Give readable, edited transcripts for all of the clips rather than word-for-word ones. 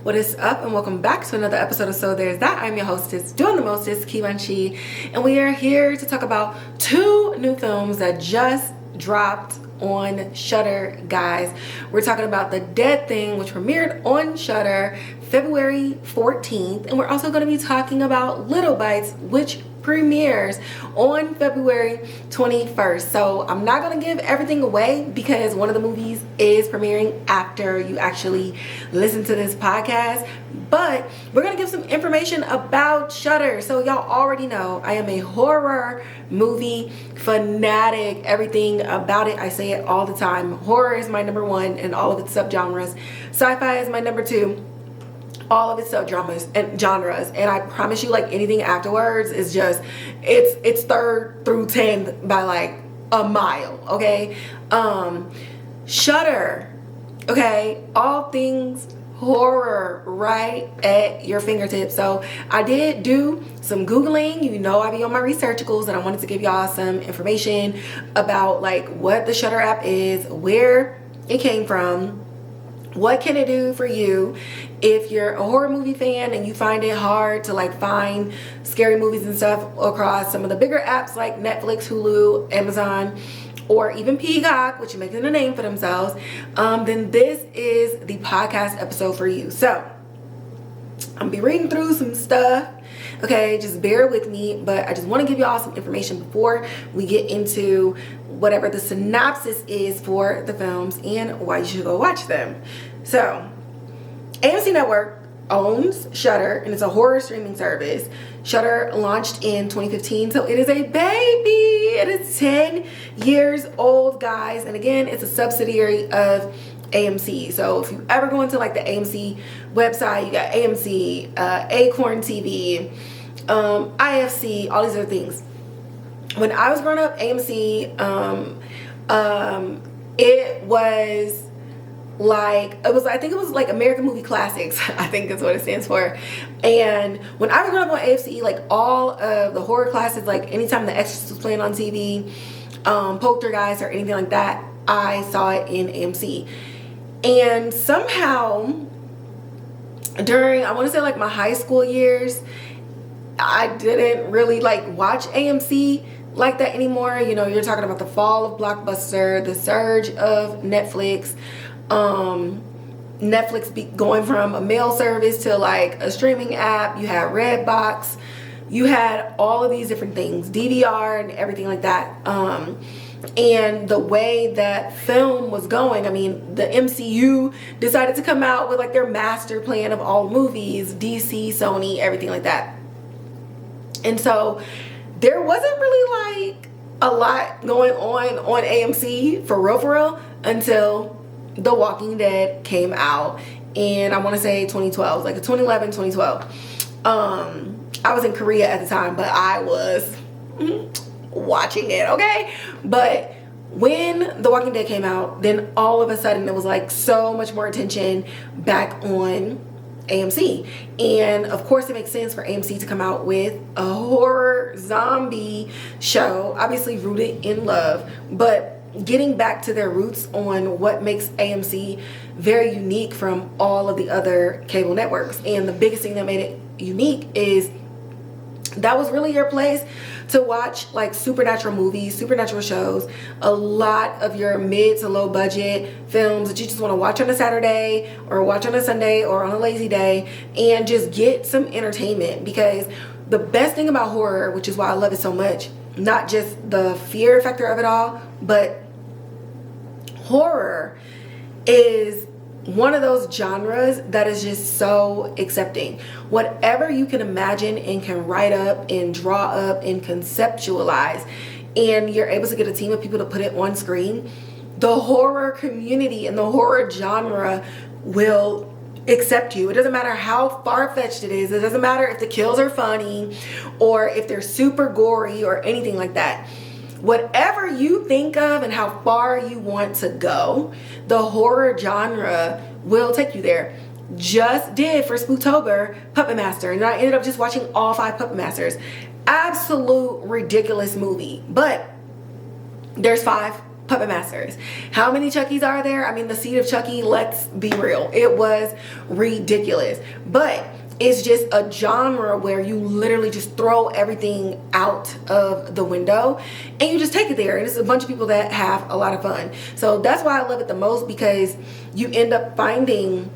What is up, and welcome back to another episode of So There's That. I'm your hostess, doing the mostest, Kiwanchi, and we are here to talk about two new films that just dropped on Shudder, guys. We're talking about The Dead Thing, which premiered on Shudder February 14th, and we're also going to be talking about Little Bites, which premieres on February 21st. So I'm not going to give everything away because one of the movies is premiering after you actually listen to this podcast, but we're going to give some information about Shudder. So y'all already know I am a horror movie fanatic. Everything about it, I say it all the time. Horror is my number one in all of its subgenres. Sci-fi is my number two, all of its subgenres and genres, and I promise you, like, anything afterwards is just it's third through 10th by like a mile. Okay, Shudder, okay, all things horror right at your fingertips. So I did do some Googling. You know, I be on my researchicals, and I wanted to give y'all some information about like what the Shudder app is, where it came from, what can it do for you if you're a horror movie fan and you find it hard to like find scary movies and stuff across some of the bigger apps like Netflix, Hulu, Amazon, or even Peacock, which are making a name for themselves, then this is the podcast episode for you. So I'm gonna be reading through some stuff, okay, just bear with me, but I just want to give y'all some information before we get into whatever the synopsis is for the films and why you should go watch them. So AMC Network owns Shudder, and it's a horror streaming service. Shudder launched in 2015, so it is a baby. It is 10 years old, guys, and again, it's a subsidiary of AMC. So if you ever go into like the AMC website, you got AMC, Acorn TV, IFC, all these other things. When I was growing up, AMC, it was like, I think it was like American Movie Classics, I think is what it stands for. And when I was growing up on AFC, like all of the horror classics, like anytime The Exorcist was playing on TV, Poltergeist or anything like that, I saw it in AMC. And somehow during, I want to say like my high school years, I didn't really like watch AMC like that anymore. You know, you're talking about the fall of Blockbuster, the surge of Netflix, going from a mail service to like a streaming app. You had Redbox, you had all of these different things, DVR and everything like that. And the way that film was going, I mean, the MCU decided to come out with like their master plan of all movies, DC, Sony, everything like that. And so there wasn't really like a lot going on AMC for real until The Walking Dead came out, and I want to say 2012, like 2011, 2012. I was in Korea at the time, but I was watching it, okay? But when The Walking Dead came out, then all of a sudden it was like so much more attention back on AMC. And of course it makes sense for AMC to come out with a horror zombie show, obviously rooted in love, but getting back to their roots on what makes AMC very unique from all of the other cable networks. And the biggest thing that made it unique is that was really your place to watch like supernatural movies, supernatural shows, a lot of your mid to low budget films that you just want to watch on a Saturday or watch on a Sunday or on a lazy day and just get some entertainment. Because the best thing about horror, which is why I love it so much, not just the fear factor of it all, but horror is one of those genres that is just so accepting. Whatever you can imagine and can write up and draw up and conceptualize, and you're able to get a team of people to put it on screen, the horror community and the horror genre will accept you. It doesn't matter how far-fetched it is. It doesn't matter if the kills are funny or if they're super gory or anything like that. Whatever you think of and how far you want to go, the horror genre will take you there. Just did for Spooktober Puppet Master, and I ended up just watching all 5 Puppet Masters. Absolute ridiculous movie, but there's 5 Puppet Masters. How many Chuckies are there? I mean, the seed of Chucky, let's be real, it was ridiculous. But it's just a genre where you literally just throw everything out of the window and you just take it there, and it's a bunch of people that have a lot of fun. So that's why I love it the most, because you end up finding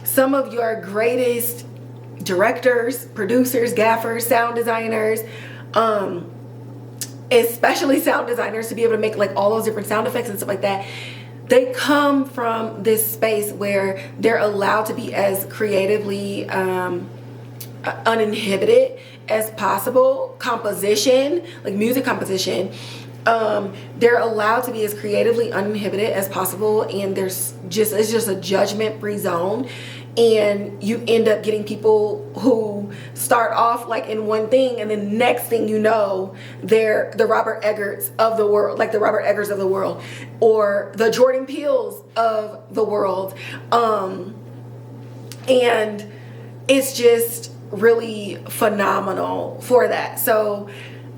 some of your greatest directors, producers, gaffers, sound designers, especially sound designers, to be able to make like all those different sound effects and stuff like that. They come from this space where they're allowed to be as creatively uninhibited as possible. Composition, like music composition, they're allowed to be as creatively uninhibited as possible, and it's just a judgment-free zone. And you end up getting people who start off like in one thing, and then next thing you know, they're the Robert Eggers of the world, like the Robert Eggers of the world, or the Jordan Peels of the world. And it's just really phenomenal for that. So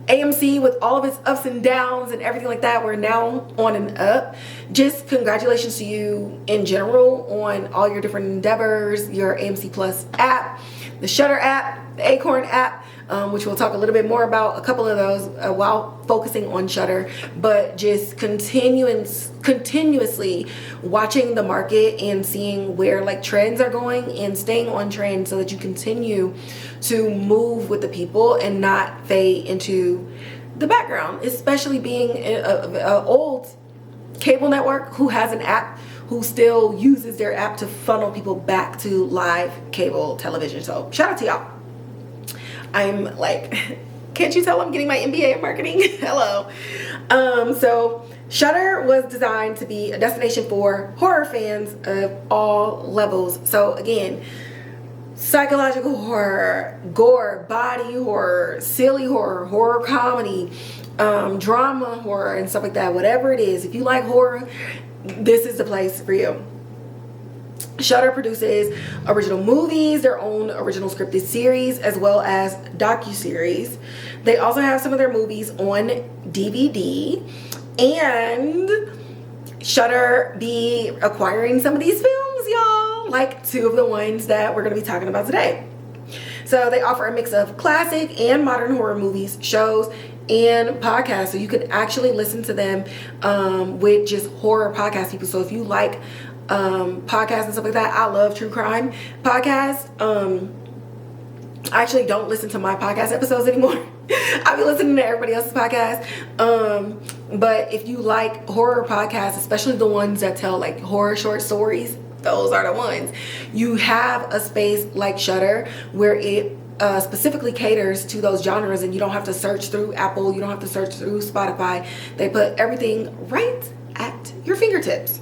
AMC, with all of its ups and downs and everything like that, we're now on and up. Just congratulations to you in general on all your different endeavors, your AMC Plus app, the Shudder app, the Acorn app, which we'll talk a little bit more about a couple of those while focusing on Shudder. But just continuously watching the market and seeing where like trends are going and staying on trend, so that you continue to move with the people and not fade into the background, especially being an old cable network who has an app, who still uses their app to funnel people back to live cable television. So shout out to y'all. I'm like, can't you tell I'm getting my MBA in marketing? Hello. So Shudder was designed to be a destination for horror fans of all levels. So again, psychological horror, gore, body horror, silly horror, horror comedy, drama horror, and stuff like that. Whatever it is, if you like horror, this is the place for you. Shudder produces original movies, their own original scripted series, as well as docuseries. They also have some of their movies on DVD, and Shudder be acquiring some of these films, y'all, like two of the ones that we're going to be talking about today. So they offer a mix of classic and modern horror movies, shows, and podcasts. So you can actually listen to them with just horror podcast people. So if you like podcasts and stuff like that, I love true crime podcasts. I actually don't listen to my podcast episodes anymore. I'll be listening to everybody else's podcast. But if you like horror podcasts, especially the ones that tell like horror short stories, those are the ones. You have a space like Shudder where it specifically caters to those genres, and you don't have to search through Apple, you don't have to search through Spotify. They put everything right at your fingertips.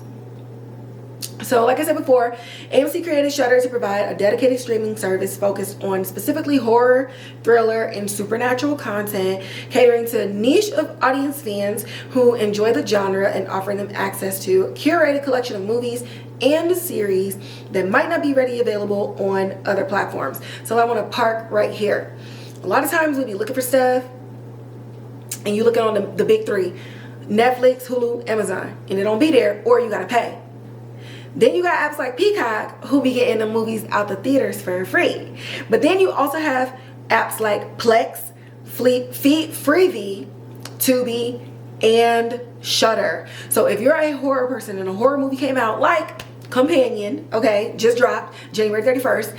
So like I said before, AMC created Shudder to provide a dedicated streaming service focused on specifically horror, thriller, and supernatural content, catering to a niche of audience fans who enjoy the genre and offering them access to a curated collection of movies and series that might not be readily available on other platforms. So I want to park right here. A lot of times we'll be looking for stuff and you look on the big three, Netflix, Hulu, Amazon, and it don't be there, or you gotta pay. Then you got apps like Peacock who be getting the movies out the theaters for free. But then you also have apps like Plex, Freevee, Tubi, and Shudder. So if you're a horror person and a horror movie came out like Companion, okay, just dropped January 31st.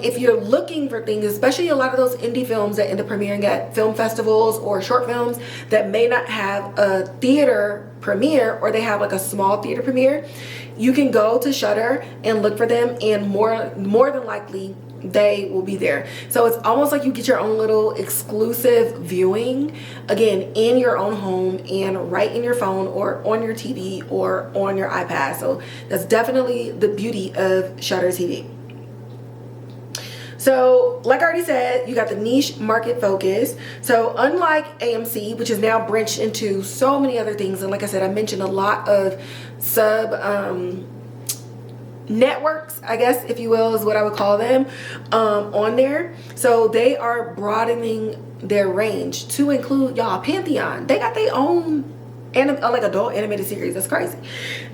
If you're looking for things, especially a lot of those indie films that end up premiering at film festivals or short films that may not have a theater premiere, or they have like a small theater premiere, you can go to Shudder and look for them, and more than likely they will be there. So it's almost like you get your own little exclusive viewing, again, in your own home and right in your phone or on your TV or on your iPad. So that's definitely the beauty of Shudder TV. So like I already said, you got the niche market focus. So unlike AMC, which is now branched into so many other things, and like I said, I mentioned a lot of sub networks, I guess, if you will, is what I would call them, on there. So they are broadening their range to include, y'all, Pantheon. They got their own like adult animated series. That's crazy.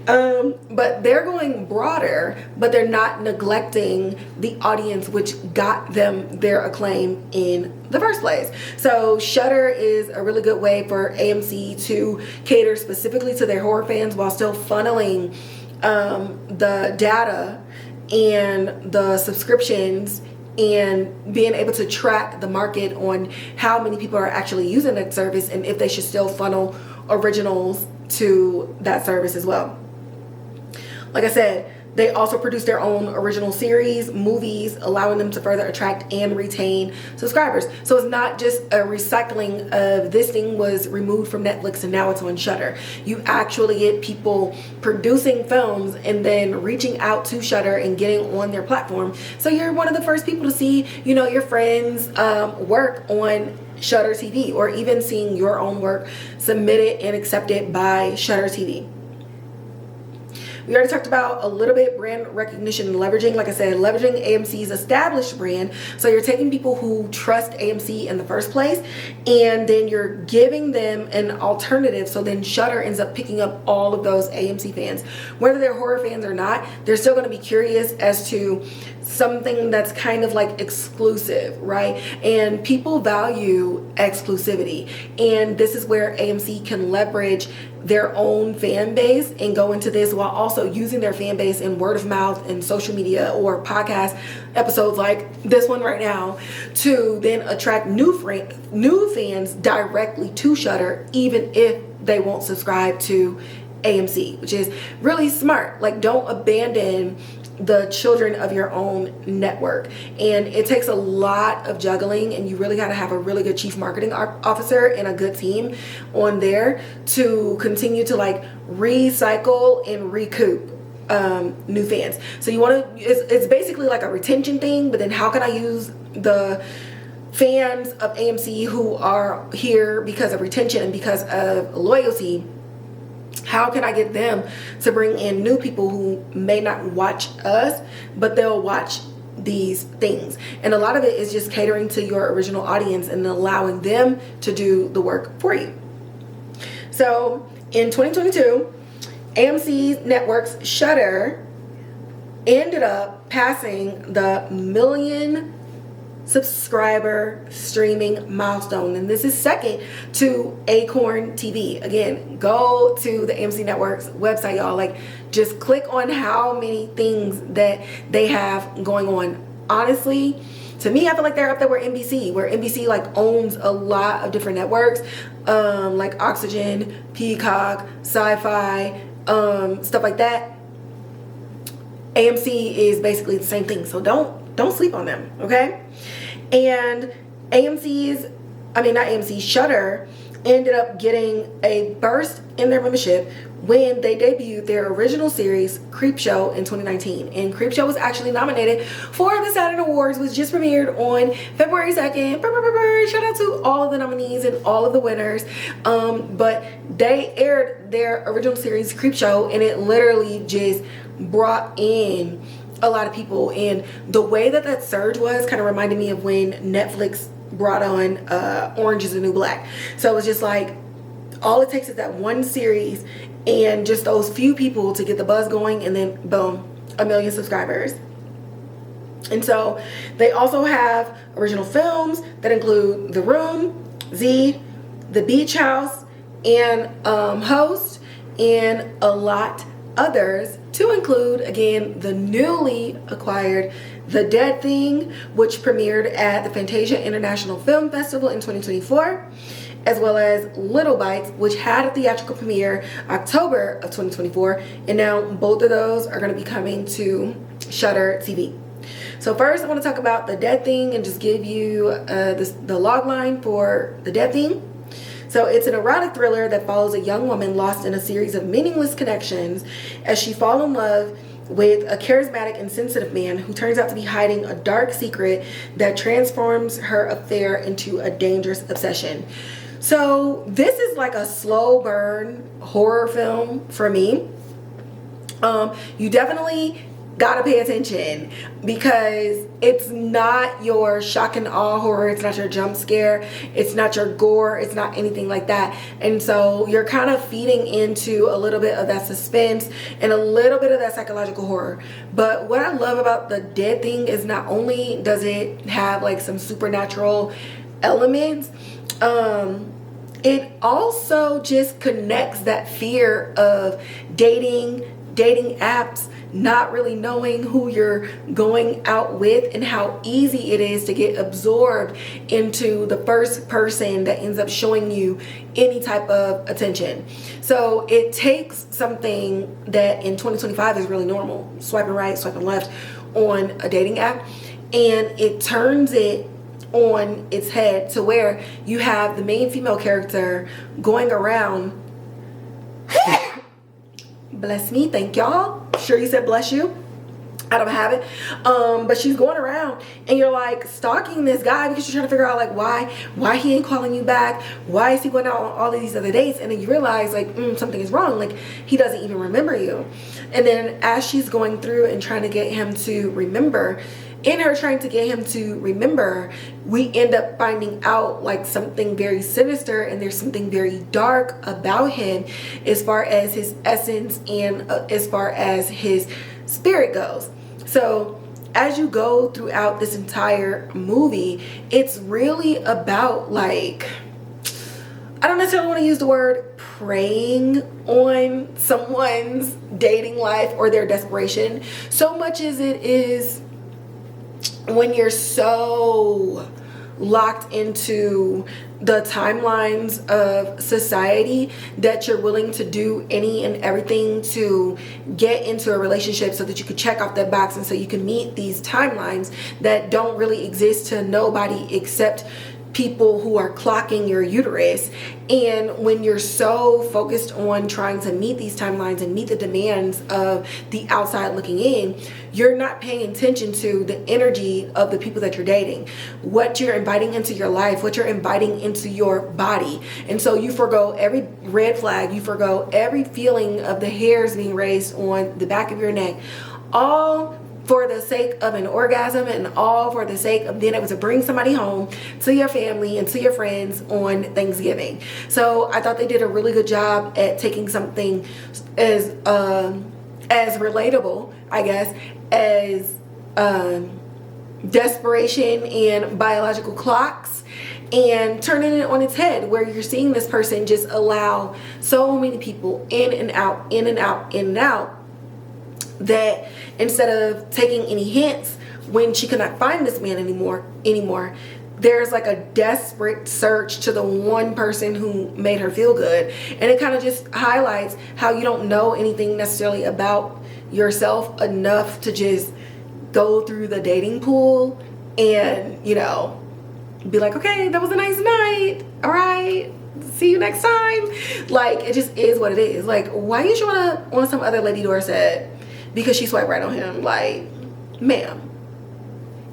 But they're going broader, but they're not neglecting the audience which got them their acclaim in the first place. So Shudder is a really good way for AMC to cater specifically to their horror fans while still funneling the data and the subscriptions and being able to track the market on how many people are actually using that service and if they should still funnel originals to that service as well. Like I said, they also produce their own original series, movies, allowing them to further attract and retain subscribers. So it's not just a recycling of this thing was removed from Netflix and now it's on Shudder. You actually get people producing films and then reaching out to Shudder and getting on their platform. So you're one of the first people to see, you know, your friends' work on Shudder TV, or even seeing your own work submitted and accepted by Shudder TV. We already talked about a little bit brand recognition and leveraging. Like I said, leveraging AMC's established brand. So you're taking people who trust AMC in the first place, and then you're giving them an alternative. So then Shudder ends up picking up all of those AMC fans. Whether they're horror fans or not, they're still going to be curious as to something that's kind of like exclusive, right? And people value exclusivity. And this is where AMC can leverage their own fan base and go into this while also using their fan base in word of mouth and social media or podcast episodes like this one right now to then attract new fans directly to Shudder, even if they won't subscribe to AMC, which is really smart. Like, don't abandon the children of your own network. And it takes a lot of juggling, and you really got to have a really good chief marketing officer and a good team on there to continue to like recycle and recoup new fans. So you want to, it's basically like a retention thing, but then how can I use the fans of AMC who are here because of retention and because of loyalty? How can I get them to bring in new people who may not watch us, but they'll watch these things? And a lot of it is just catering to your original audience and allowing them to do the work for you. So in 2022, AMC Network's Shudder ended up passing the 1 million subscriber streaming milestone, and this is second to Acorn TV. Again, go to the AMC Network's website, y'all. Like, just click on how many things that they have going on. Honestly, to me, I feel like they're up there where NBC like owns a lot of different networks, like Oxygen, Peacock, Sci-Fi, stuff like that. AMC is basically the same thing, so don't sleep on them, okay? And Shudder ended up getting a burst in their membership when they debuted their original series, Creepshow, in 2019. And Creepshow was actually nominated for the Saturn Awards, which just premiered on February 2nd. Shout out to all of the nominees and all of the winners. But they aired their original series, Creepshow, and it literally just brought in a lot of people. And the way that surge was kind of reminded me of when Netflix brought on Orange is the New Black. So it was just like, all it takes is that one series and just those few people to get the buzz going, and then boom, 1 million subscribers. And so they also have original films that include The Room, Z, The Beach House, and Host, and a lot others, to include, again, the newly acquired The Dead Thing, which premiered at the Fantasia International Film Festival in 2024, as well as Little Bites, which had a theatrical premiere October of 2024, and now both of those are going to be coming to Shudder TV. So first, I want to talk about The Dead Thing and just give you the log line for The Dead Thing. So it's an erotic thriller that follows a young woman lost in a series of meaningless connections as she falls in love with a charismatic and sensitive man who turns out to be hiding a dark secret that transforms her affair into a dangerous obsession. So this is like a slow burn horror film for me. You definitely gotta pay attention, because it's not your shock and awe horror, it's not your jump scare, it's not your gore, it's not anything like that. And so you're kind of feeding into a little bit of that suspense and a little bit of that psychological horror. But what I love about The Dead Thing is not only does it have like some supernatural elements, it also just connects that fear of dating apps, not really knowing who you're going out with, and how easy it is to get absorbed into the first person that ends up showing you any type of attention. So it takes something that in 2025 is really normal, swiping right, swiping left on a dating app, and it turns it on its head to where you have the main female character going around bless me, thank y'all. Sure, you said bless you. I don't have it. But she's going around and you're like stalking this guy because you're trying to figure out like why he ain't calling you back, why is he going out on all of these other dates, and then you realize like something is wrong, like he doesn't even remember you. And then as she's going through and trying to get him to remember, in her trying to get him to remember, we end up finding out like something very sinister, and there's something very dark about him as far as his essence and as far as his spirit goes. So as you go throughout this entire movie, it's really about like, I don't necessarily want to use the word preying on someone's dating life or their desperation so much as it is when you're so locked into the timelines of society that you're willing to do any and everything to get into a relationship so that you could check off that box, and so you can meet these timelines that don't really exist to nobody except people who are clocking your uterus. And when you're so focused on trying to meet these timelines and meet the demands of the outside looking in, you're not paying attention to the energy of the people that you're dating, what you're inviting into your life, what you're inviting into your body. And so you forgo every red flag, you forgo every feeling of the hairs being raised on the back of your neck, all for the sake of an orgasm, and all for the sake of being able to bring somebody home to your family and to your friends on Thanksgiving. So I thought they did a really good job at taking something as relatable, I guess, as desperation and biological clocks, and turning it on its head, where you're seeing this person just allow so many people in and out, in and out, in and out, that instead of taking any hints when she could not find this man anymore, there's like a desperate search to the one person who made her feel good. And it kind of just highlights how you don't know anything necessarily about yourself enough to just go through the dating pool and, you know, be like, okay, that was a nice night, all right, see you next time. Like, it just is what it is. Like, why you trying to on some other lady door said because she swiped right on him? Like, ma'am,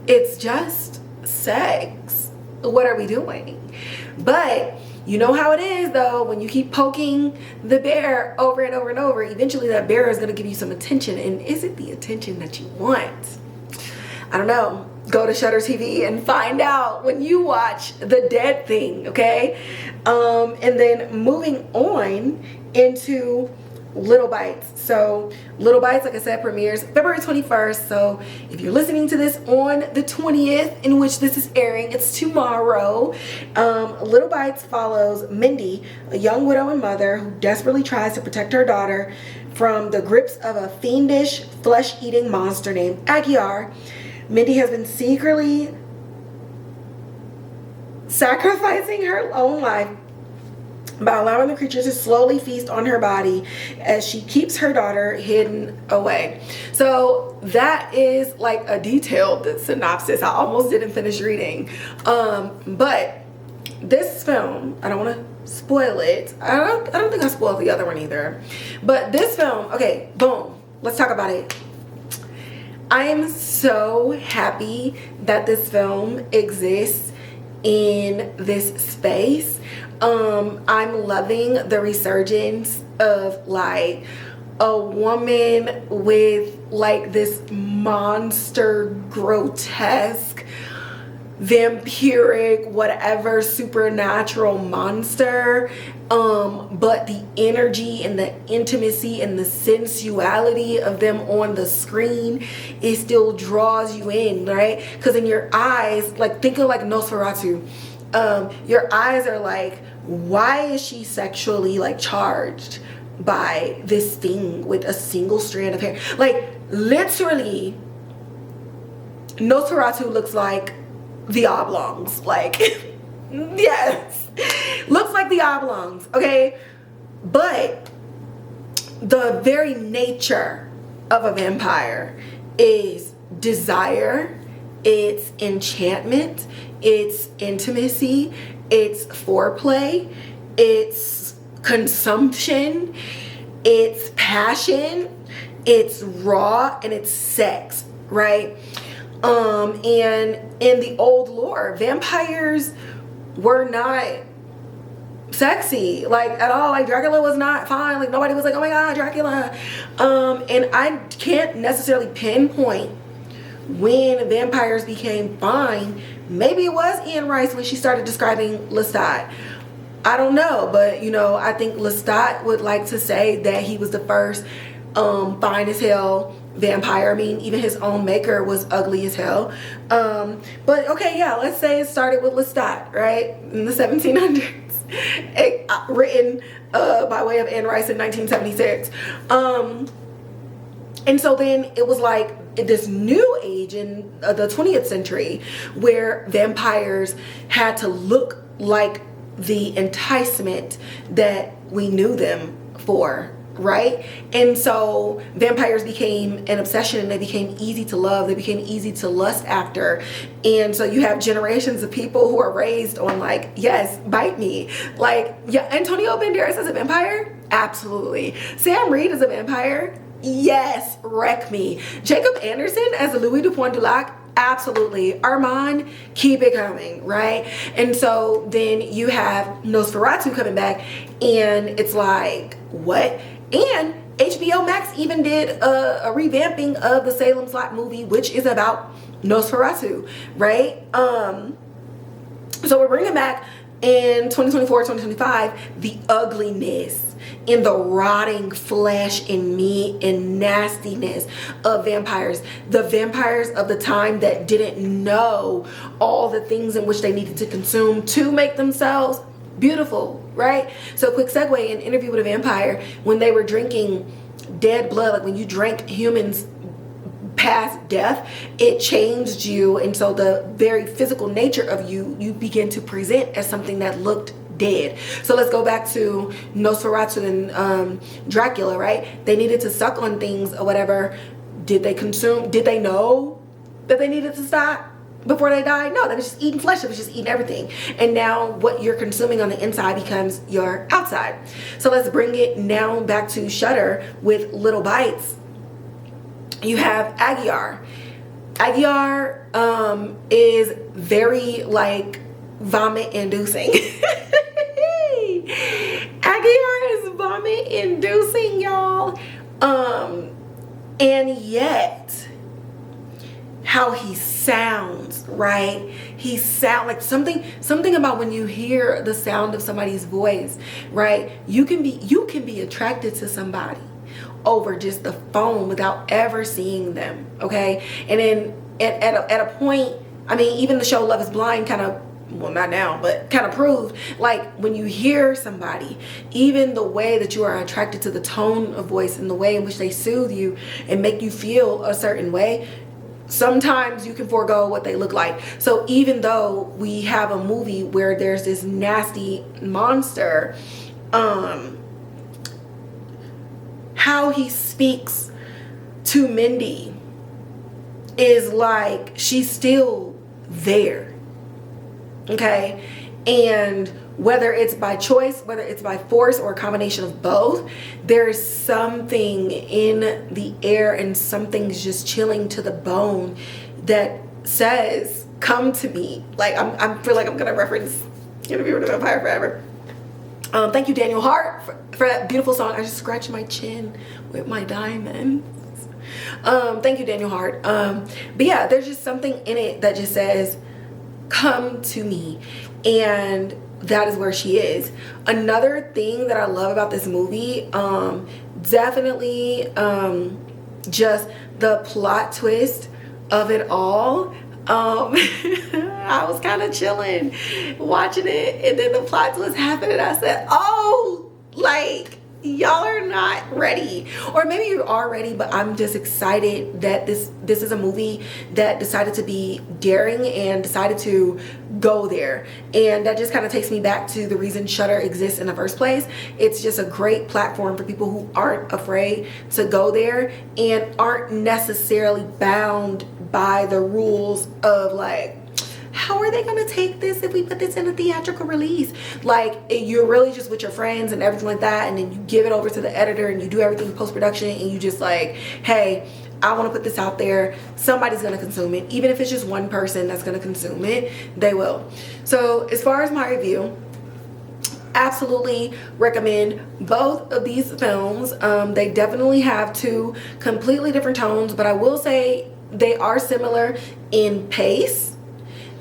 it's just sex. What are we doing? But you know how it is though, when you keep poking the bear over and over and over, eventually that bear is going to give you some attention. And is it the attention that you want? I don't know. Go to Shudder TV and find out when you watch The Dead Thing, okay? And then moving on into Little Bites. So Little Bites, like I said, premieres February 21st. So if you're listening to this on the 20th, in which this is airing, it's tomorrow. Little Bites follows Mindy, a young widow and mother who desperately tries to protect her daughter from the grips of a fiendish, flesh-eating monster named Aguiar. Mindy has been secretly sacrificing her own life by allowing the creatures to slowly feast on her body as she keeps her daughter hidden away. So that is like a detailed synopsis. I almost didn't finish reading. But this film, I don't want to spoil it. I don't think I spoiled the other one either. But this film, okay, boom, let's talk about it. I am so happy that this film exists in this space. I'm loving the resurgence of like a woman with like this monster, grotesque, vampiric, whatever, supernatural monster, but the energy and the intimacy and the sensuality of them on the screen, it still draws you in, right? Because in your eyes, like, think of like Nosferatu, your eyes are like, why is she sexually like charged by this thing with a single strand of hair? Like, literally, Nosferatu looks like the oblongs, like, yes, looks like the oblongs, okay? But the very nature of a vampire is desire, it's enchantment, it's intimacy, it's foreplay, it's consumption, it's passion, it's raw, and it's sex, right? And in the old lore, vampires were not sexy, like, at all. Like, Dracula was not fine. Like, nobody was like, oh my god, Dracula. And I can't necessarily pinpoint when vampires became fine. Maybe it was Anne Rice when she started describing Lestat. I don't know, but you know, I think Lestat would like to say that he was the first fine as hell vampire. I mean, even his own maker was ugly as hell. But okay, yeah, let's say it started with Lestat, right, in the 1700s. Written by way of Anne Rice in 1976. And so then it was like this new age in the 20th century where vampires had to look like the enticement that we knew them for, right? And so vampires became an obsession, and they became easy to love, they became easy to lust after. And so you have generations of people who are raised on like, yes, bite me. Like, yeah, Antonio Banderas is a vampire, absolutely. Sam Reed is a vampire, yes, wreck me. Jacob Anderson as Louis Dupont du Lac, absolutely. Armand, keep it coming, right? And so then you have Nosferatu coming back, and it's like, what? And HBO Max even did a revamping of the Salem Slot movie, which is about Nosferatu, right? So we're bringing back in 2024, 2025, the ugliness in the rotting flesh and meat and nastiness of vampires. The vampires of the time that didn't know all the things in which they needed to consume to make themselves beautiful, right? So quick segue, in Interview with a Vampire, when they were drinking dead blood, like when you drank humans past death, it changed you, and so the very physical nature of you begin to present as something that looked dead. So let's go back to Nosferatu and Dracula, right? They needed to suck on things or whatever. Did they consume? Did they know that they needed to stop before they died? No, they was just eating flesh. They was just eating everything. And now what you're consuming on the inside becomes your outside. So let's bring it now back to Shudder with Little Bites. You have Aguiar. Aguiar is very like vomit inducing. Aguiar is vomit inducing, y'all. And yet how he sounds, right? He sound like something about when you hear the sound of somebody's voice, right? You can be attracted to somebody over just the phone without ever seeing them, okay? And then at a point, I mean, even the show Love is Blind kind of, well, not now, but kind of proved, like, when you hear somebody, even the way that you are attracted to the tone of voice and the way in which they soothe you and make you feel a certain way, sometimes you can forego what they look like. So even though we have a movie where there's this nasty monster, how he speaks to Mindy is like she's still there, okay? And whether it's by choice, whether it's by force, or a combination of both, there's something in the air and something's just chilling to the bone that says, come to me. Like, I feel like I'm gonna reference Interview with a Vampire forever. Thank you, Daniel Hart, for that beautiful song. I just scratched my chin with my diamonds. Thank you, Daniel Hart. But yeah, there's just something in it that just says, come to me. And that is where she is. Another thing that I love about this movie, definitely just the plot twist of it all. I was kind of chilling watching it, and then the plot twist happened, and I said, oh, like, y'all are not ready. Or maybe you are ready, but I'm just excited that this is a movie that decided to be daring and decided to go there. And that just kind of takes me back to the reason Shudder exists in the first place. It's just a great platform for people who aren't afraid to go there and aren't necessarily bound by the rules of, like, how are they gonna take this if we put this in a theatrical release? Like, you're really just with your friends and everything like that, and then you give it over to the editor and you do everything post-production, and you just like, hey, I want to put this out there. Somebody's gonna consume it. Even if it's just one person that's gonna consume it, they will. So as far as my review, absolutely recommend both of these films. They definitely have two completely different tones, but I will say they are similar in pace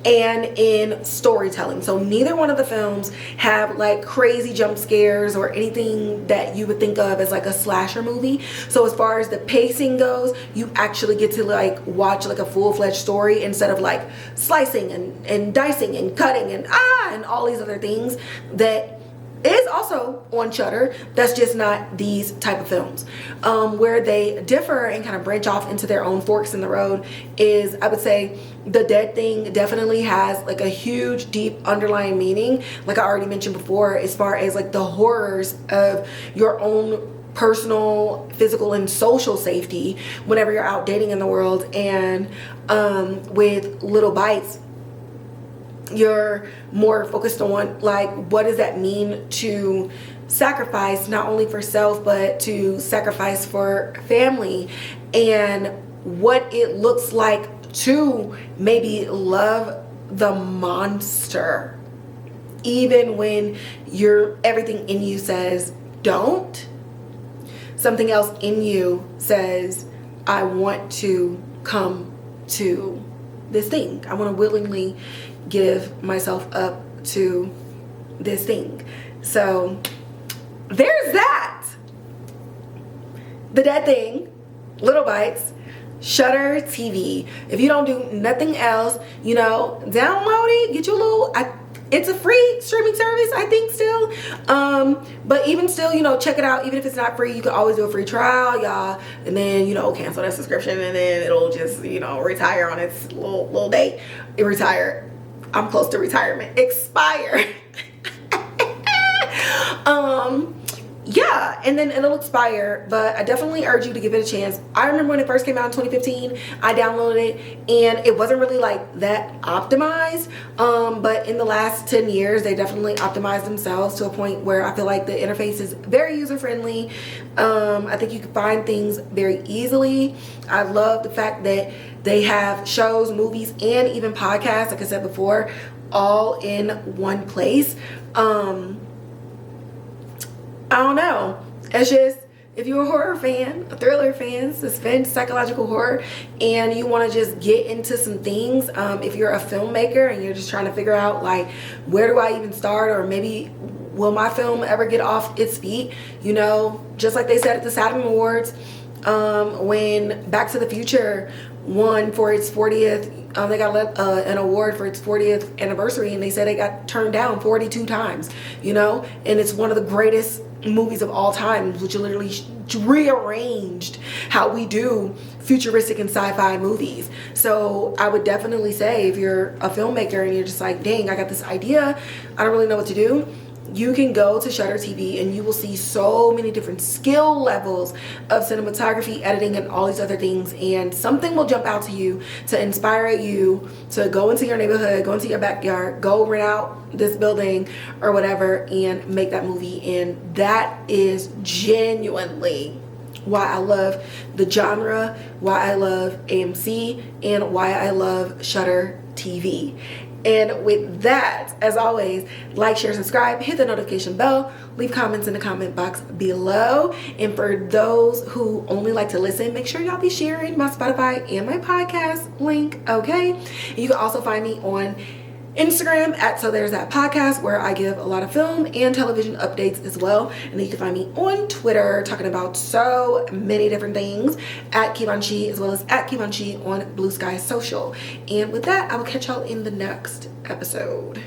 and in storytelling. So neither one of the films have like crazy jump scares or anything that you would think of as like a slasher movie. So as far as the pacing goes, you actually get to like watch like a full-fledged story instead of like slicing and dicing and cutting and all these other things that is also on Shudder. That's just not these type of films. Where they differ and kind of branch off into their own forks in the road is, I would say, The Dead Thing definitely has like a huge, deep underlying meaning, like I already mentioned before, as far as like the horrors of your own personal, physical, and social safety whenever you're out dating in the world. And with Little Bites, you're more focused on like, what does that mean to sacrifice, not only for self, but to sacrifice for family, and what it looks like to maybe love the monster even when everything in you says don't. Something else in you says, I want to come to this thing. I want to willingly give myself up to this thing. So there's that. The Dead Thing, Little Bites, Shudder TV. If you don't do nothing else, you know, download it, get you a little, it's a free streaming service, I think, still. But even still, you know, check it out. Even if it's not free, you can always do a free trial, y'all, and then, you know, cancel that subscription, and then it'll just, you know, retire on its little date. It retire. I'm close to retirement. Expire. Yeah, and then it'll expire, but I definitely urge you to give it a chance. I remember when it first came out in 2015, I downloaded it, and it wasn't really like that optimized, but in the last 10 years, they definitely optimized themselves to a point where I feel like the interface is very user-friendly. I think you can find things very easily. I love the fact that they have shows, movies, and even podcasts, like I said before, all in one place. I don't know. It's just, if you're a horror fan, a thriller fan, suspense, psychological horror, and you want to just get into some things, if you're a filmmaker and you're just trying to figure out, like, where do I even start, or maybe will my film ever get off its feet? You know, just like they said at the Saturn Awards, when Back to the Future won for its 40th, they got an award for its 40th anniversary, and they said it got turned down 42 times, you know, and it's one of the greatest movies of all time, which literally rearranged how we do futuristic and sci-fi movies. So I would definitely say, if you're a filmmaker and you're just like, dang, I got this idea, I don't really know what to do, you can go to Shudder TV and you will see so many different skill levels of cinematography, editing, and all these other things, and something will jump out to you to inspire you to go into your neighborhood, go into your backyard, go rent out this building or whatever, and make that movie. And that is genuinely why I love the genre, why I love AMC, and why I love Shudder TV. And with that, as always, like, share, subscribe, hit the notification bell, leave comments in the comment box below. And for those who only like to listen, make sure y'all be sharing my Spotify and my podcast link, okay? And you can also find me on Instagram at So There's That Podcast, where I give a lot of film and television updates as well. And then you can find me on Twitter talking about so many different things at Kevonchi, as well as at Kevonchi on Blue Sky Social. And with that, I will catch y'all in the next episode.